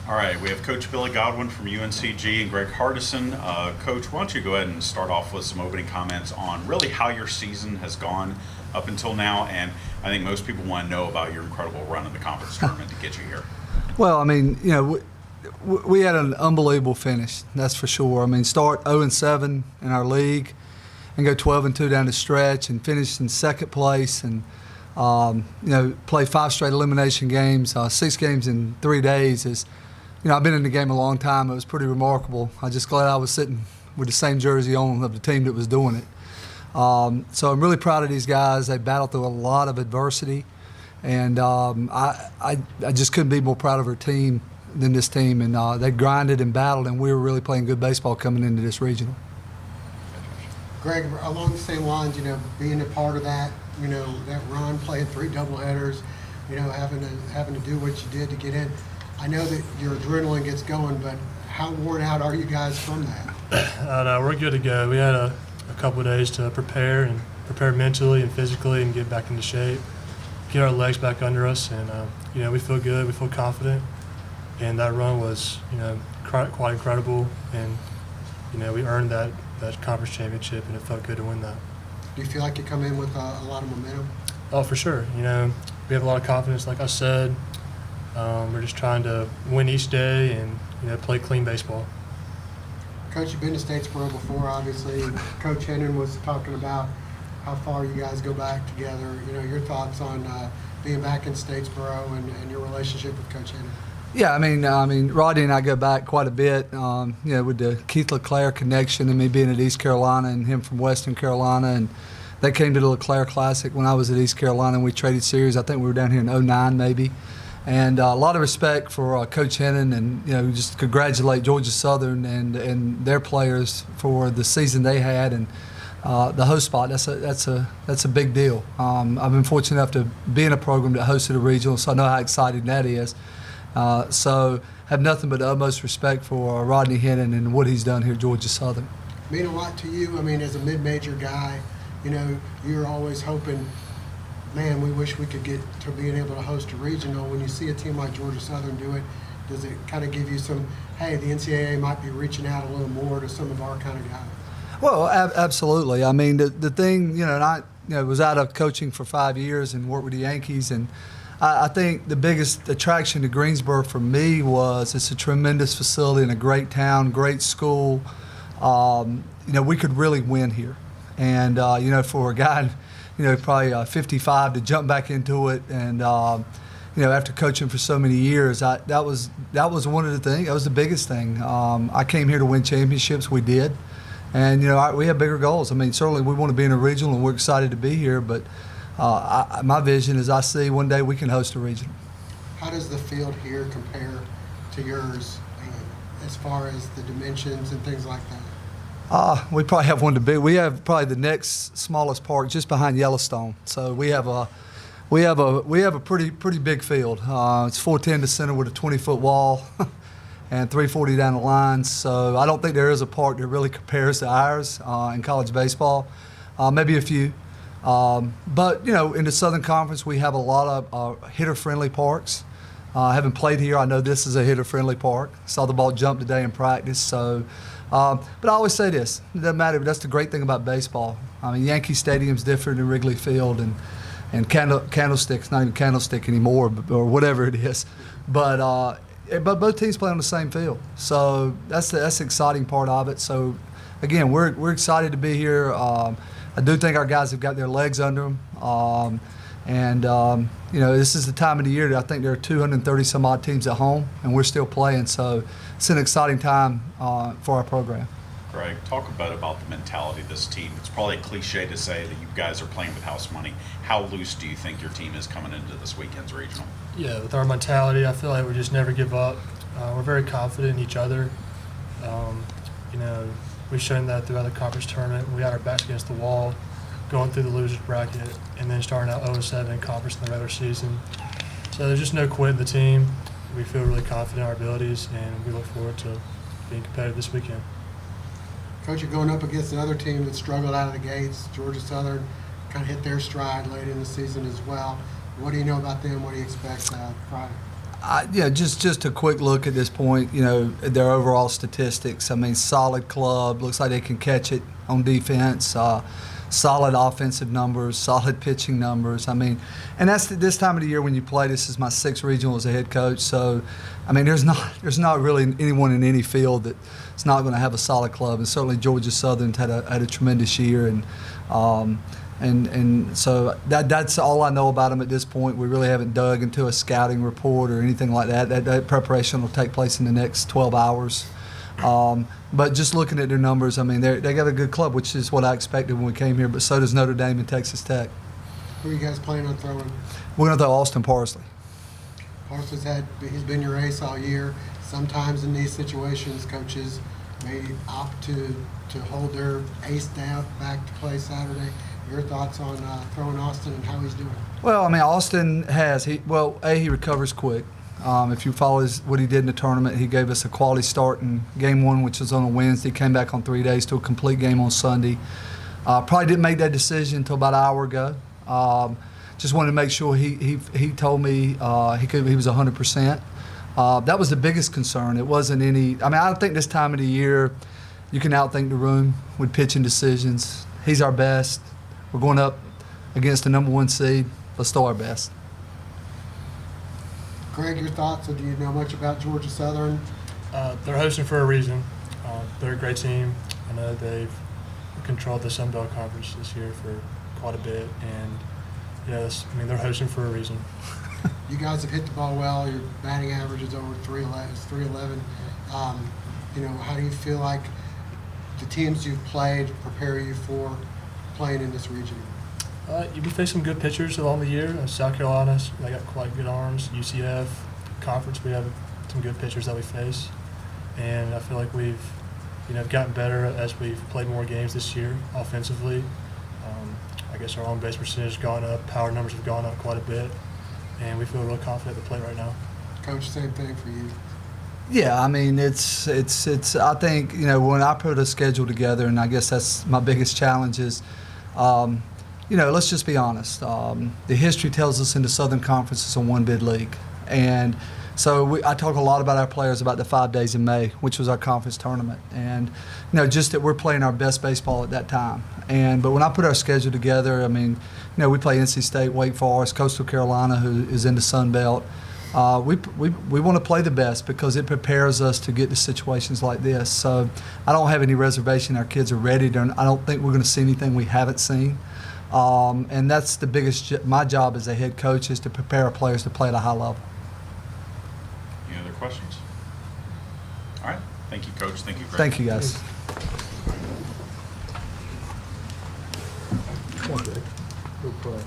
All right, we have Coach Billy Godwin from UNCG and Greg Hardison. Coach, why don't you go ahead and start off with some opening comments on really how your season has gone up until now, and I think most people want to know about your incredible run in the conference tournament to get you here. Well, I mean, we had an unbelievable finish, that's for sure. I mean, start 0-7 in our league and go 12-2 down the stretch and finish in second place and play 5 straight elimination games, 6 games in 3 days is, I've been in the game a long time. It was pretty remarkable. I'm just glad I was sitting with the same jersey on of the team that was doing it. So I'm really proud of these guys. They battled through a lot of adversity, and I just couldn't be more proud of our team than this team. And they grinded and battled, and we were really playing good baseball coming into this regional. Greg, along the same lines, being a part of that, that run, playing 3 doubleheaders, having to do what you did to get in. I know that your adrenaline gets going, but how worn out are you guys from that? No, we're good to go. We had a couple of days to prepare mentally and physically and get back into shape, get our legs back under us, and we feel good, we feel confident, and that run was quite incredible, and we earned that conference championship, and it felt good to win that. Do you feel like you come in with a lot of momentum? Oh, for sure. We have a lot of confidence, like I said. We're just trying to win each day and play clean baseball. Coach, you've been to Statesboro before, obviously. Coach Hennon was talking about how far you guys go back together. Your thoughts on being back in Statesboro and your relationship with Coach Hennon. Yeah, I mean, Rodney and I go back quite a bit. With the Keith LeClaire connection and me being at East Carolina and him from Western Carolina, and they came to the LeClaire Classic when I was at East Carolina, and we traded series. I think we were down here in '09 maybe. And a lot of respect for Coach Hennon, and just congratulate Georgia Southern and their players for the season they had, and the host spot. That's a big deal. I've been fortunate enough to be in a program that hosted a regional, so I know how exciting that is. So have nothing but the utmost respect for Rodney Hennon and what he's done here at Georgia Southern. Mean a lot to you. I mean, as a mid-major guy, you're always hoping, man, we wish we could get to being able to host a regional. When you see a team like Georgia Southern do it, does it kind of give you some, hey, the NCAA might be reaching out a little more to some of our kind of guys? Well, absolutely. I mean, the thing, and I was out of coaching for 5 years and worked with the Yankees, and I think the biggest attraction to Greensboro for me was it's a tremendous facility and a great town, great school. We could really win here. And, for a guy, probably 55 to jump back into it, and after coaching for so many years, that was one of the things. That was the biggest thing. I came here to win championships. We did, and we have bigger goals. I mean, certainly we want to be in a regional, and we're excited to be here. But my vision is I see one day we can host a regional. How does the field here compare to yours, as far as the dimensions and things like that? We probably have one to big. We have probably the next smallest park just behind Yellowstone. So we have a pretty big field. It's 410 to center with a 20-foot wall and 340 down the line. So I don't think there is a park that really compares to ours in college baseball. Maybe a few. But in the Southern Conference we have a lot of hitter-friendly parks. I haven't played here. I know this is a hitter-friendly park. Saw the ball jump today in practice. So. But I always say this, it doesn't matter, but that's the great thing about baseball. I mean, Yankee Stadium's different than Wrigley Field, and Candlestick's not even Candlestick anymore, or whatever it is. But both teams play on the same field. So that's the exciting part of it. So, again, we're excited to be here. I do think our guys have got their legs under them. This is the time of the year that I think there are 230 some odd teams at home, and we're still playing. So it's an exciting time for our program. Greg, talk a bit about the mentality of this team. It's probably a cliche to say that you guys are playing with house money. How loose do you think your team is coming into this weekend's regional? Yeah, with our mentality, I feel like we just never give up. We're very confident in each other. We've shown that throughout the conference tournament. We had our backs against the wall, going through the losers bracket, and then starting out 0-7 in conference in the regular season. So there's just no quit in the team. We feel really confident in our abilities, and we look forward to being competitive this weekend. Coach, you're going up against another team that struggled out of the gates. Georgia Southern kind of hit their stride late in the season as well. What do you know about them? What do you expect Friday? Just a quick look at this point, their overall statistics. I mean, solid club. Looks like they can catch it on defense. Solid offensive numbers, solid pitching numbers. I mean, and that's this time of the year when you play. This is my 6th regional as a head coach. So, I mean, there's not really anyone in any field that's not going to have a solid club. And certainly Georgia Southern had a tremendous year. And so that's all I know about them at this point. We really haven't dug into a scouting report or anything like that. That preparation will take place in the next 12 hours. But just looking at their numbers, I mean, they got a good club, which is what I expected when we came here. But so does Notre Dame and Texas Tech. Who are you guys planning on throwing? We're going to throw Austin Parsley. Parsley's he's been your ace all year. Sometimes in these situations, coaches may opt to hold their ace down back to play Saturday. Your thoughts on throwing Austin and how he's doing? Well, I mean, Austin he recovers quick. If you follow what he did in the tournament, he gave us a quality start in game 1, which was on a Wednesday. Came back on 3 days to a complete game on Sunday. Probably didn't make that decision until about an hour ago. Just wanted to make sure he told me he was 100%. That was the biggest concern. It wasn't any. I mean, I don't think this time of the year you can outthink the room with pitching decisions. He's our best. We're going up against the number 1 seed. Let's throw our best. Greg, your thoughts? Or do you know much about Georgia Southern? They're hosting for a reason. They're a great team. I know they've controlled the Sun Belt Conference this year for quite a bit, and they're hosting for a reason. You guys have hit the ball well. Your batting average is over 311. How do you feel like the teams you've played prepare you for playing in this region? We face some good pitchers along the year. South Carolina, they got quite good arms. UCF conference, we have some good pitchers that we face, and I feel like we've gotten better as we've played more games this year offensively. I guess our on base percentage has gone up, power numbers have gone up quite a bit, and we feel real confident at the plate right now. Coach, same thing for you. Yeah, I mean, it's. I think when I put a schedule together, and I guess that's my biggest challenge is. Let's just be honest. The history tells us in the Southern Conference it's a one-bid league. And so I talk a lot about our players about the 5 days in May, which was our conference tournament. And, just that we're playing our best baseball at that time. But when I put our schedule together, I mean, we play NC State, Wake Forest, Coastal Carolina, who is in the Sun Belt. We want to play the best because it prepares us to get to situations like this. So I don't have any reservation. Our kids are ready. I don't think we're going to see anything we haven't seen. And that's the biggest. My job as a head coach is to prepare our players to play at a high level. Any other questions? All right. Thank you, Coach. Thank you, Greg. Thank you, guys. Come on, Greg. Go play.